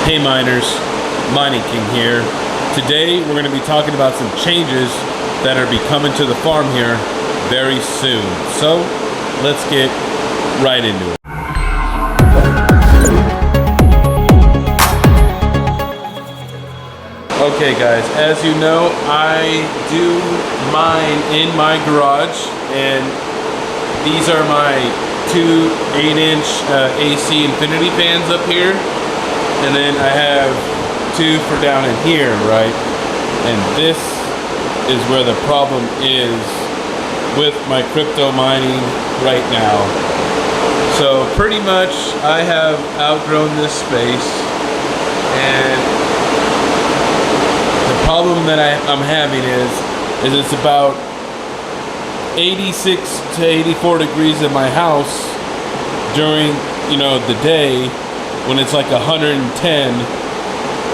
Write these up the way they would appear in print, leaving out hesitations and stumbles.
Hey miners, Mining King here. Today we're going to be talking about some changes that are coming to the farm here very soon. So let's get right into it. Okay guys, as you know, I do mine in my garage, and these are my two 8-inch AC infinity fans up here. And then I have two for down in here, right? And this is where the problem is with my crypto mining right now. So pretty much I have outgrown this space, and the problem that I'm having is it's about 86 to 84 degrees in my house during, the day, when it's like 110,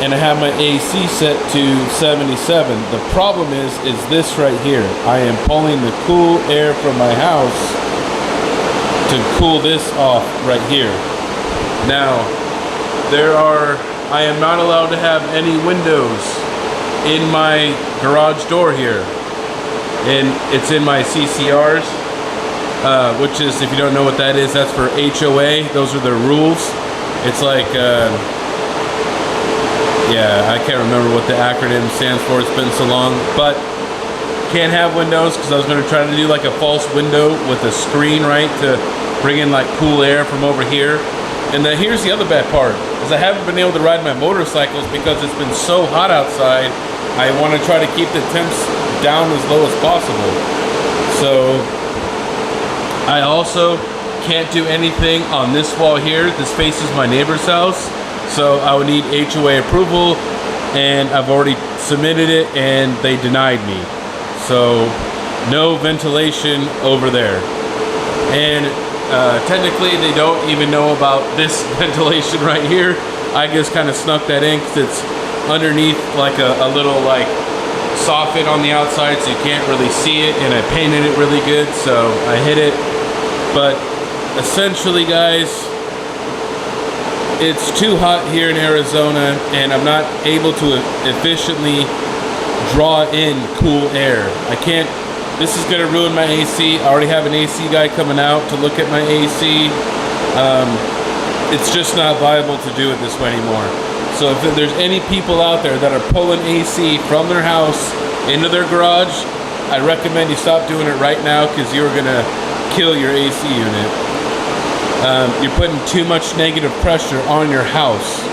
and I have my AC set to 77. The problem is this right here. I am pulling the cool air from my house to cool this off right here. Now, I am not allowed to have any windows in my garage door here. And it's in my CCRs, which is, if you don't know what that is, that's for HOA. Those are the rules. It's like, yeah, I can't remember what the acronym stands for. It's been so long, but can't have windows because I was going to try to do like a false window with a screen, right, to bring in like cool air from over here. And then here's the other bad part, is I haven't been able to ride my motorcycles because it's been so hot outside. I want to try to keep the temps down as low as possible. So I also can't do anything on this wall here. This faces my neighbor's house, so I would need HOA approval, and I've already submitted it and they denied me. So no ventilation over there. And technically they don't even know about this ventilation right here. I just kind of snuck that in because it's underneath like a little like soffit on the outside, so you can't really see it, and I painted it really good, so I hid it. But essentially guys, it's too hot here in Arizona, and I'm not able to efficiently draw in cool air. I can't. This is gonna ruin my AC. I already have an AC guy coming out to look at my AC. It's just not viable to do it this way anymore. So if there's any people out there that are pulling AC from their house into their garage, I recommend you stop doing it right now, because you're gonna kill your AC unit. You're putting too much negative pressure on your house.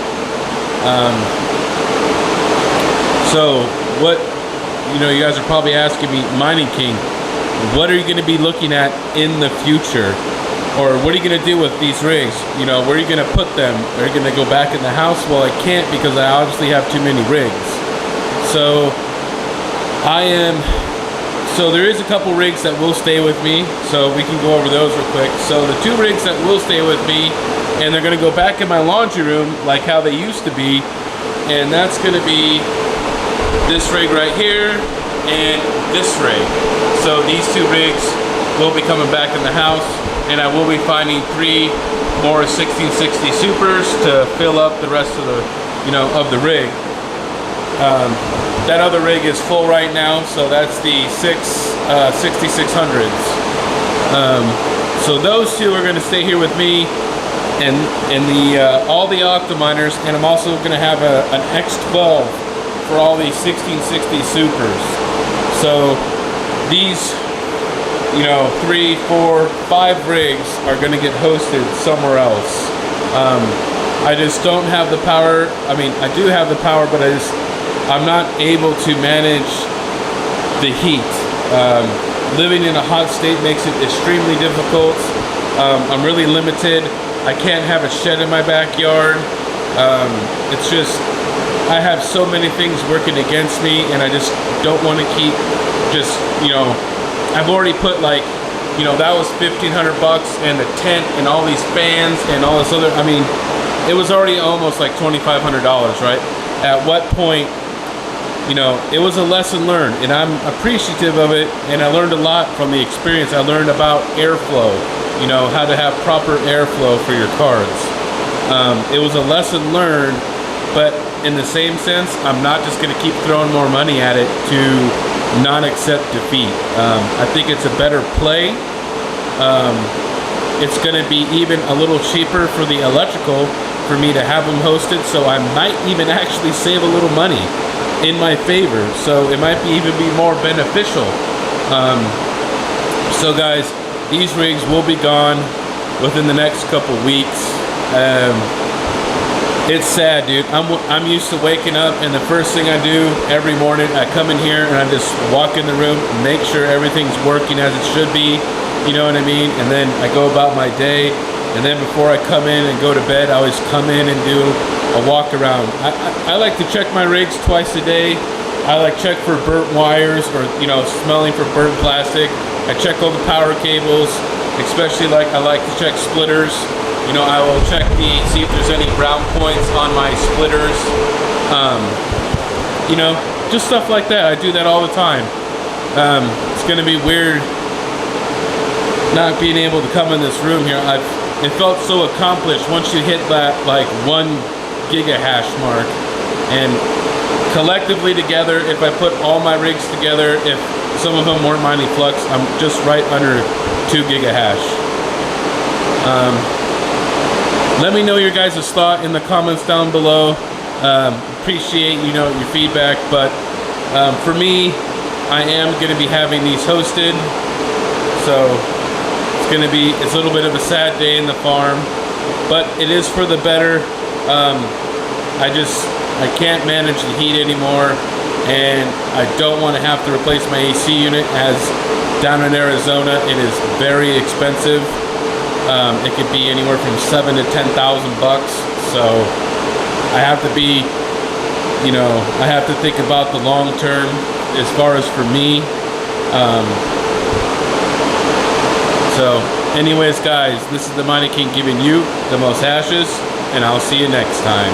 So what, you guys are probably asking me, Mining King, what are you gonna be looking at in the future? Or what are you gonna do with these rigs? Where are you gonna put them? Are you gonna go back in the house? Well, I can't, because I obviously have too many rigs. So so there is a couple rigs that will stay with me, so we can go over those real quick. So the two rigs that will stay with me, and they're gonna go back in my laundry room like how they used to be, and that's gonna be this rig right here and this rig. So these two rigs will be coming back in the house, and I will be finding 3 more 1660 Supers to fill up the rest of the, of the rig. That other rig is full right now, so that's the 6600s. So those two are going to stay here with me, and all the Octominers, and I'm also going to have an X12 for all these 1660 Supers. So these 3, 4, 5 rigs are going to get hosted somewhere else. I just don't have the power. I mean, I do have the power, but I'm not able to manage the heat. Living in a hot state makes it extremely difficult. I'm really limited. I can't have a shed in my backyard. It's just, I have so many things working against me, and I just don't want to keep I've already put like, that was $1,500, and the tent and all these fans and all this other, I mean, it was already almost like $2,500, right? At what point, it was a lesson learned, and I'm appreciative of it, and I learned a lot from the experience. I learned about airflow, how to have proper airflow for your cards. It was a lesson learned, but in the same sense, I'm not just going to keep throwing more money at it to not accept defeat. I think it's a better play. It's going to be even a little cheaper for the electrical for me to have them hosted, so I might even actually save a little money in my favor. So it might even be more beneficial. So guys, these rigs will be gone within the next couple weeks. It's sad, dude. I'm used to waking up, and the first thing I do every morning, I come in here and I just walk in the room, make sure everything's working as it should be. You know what I mean? And then I go about my day. And then before I come in and go to bed, I always come in and do a walk around. I like to check my rigs twice a day. I like check for burnt wires, or smelling for burnt plastic. I check all the power cables, especially I like to check splitters. I will check see if there's any brown points on my splitters. Just stuff like that. I do that all the time. It's gonna be weird not being able to come in this room here. It felt so accomplished once you hit that 1 gigahash mark, and collectively together, if I put all my rigs together, if some of them weren't mining flux, I'm just right under 2 gigahash. Let me know your guys' thought in the comments down below. Appreciate your feedback, but for me, I am going to be having these hosted, so it's a little bit of a sad day in the farm, but it is for the better. I can't manage the heat anymore, and I don't want to have to replace my AC unit, as down in Arizona it is very expensive. It could be anywhere from $7,000 to $10,000, so I have to be, I have to think about the long term as far as for me. So anyways, guys, this is the Mining King giving you the most hashes, and I'll see you next time.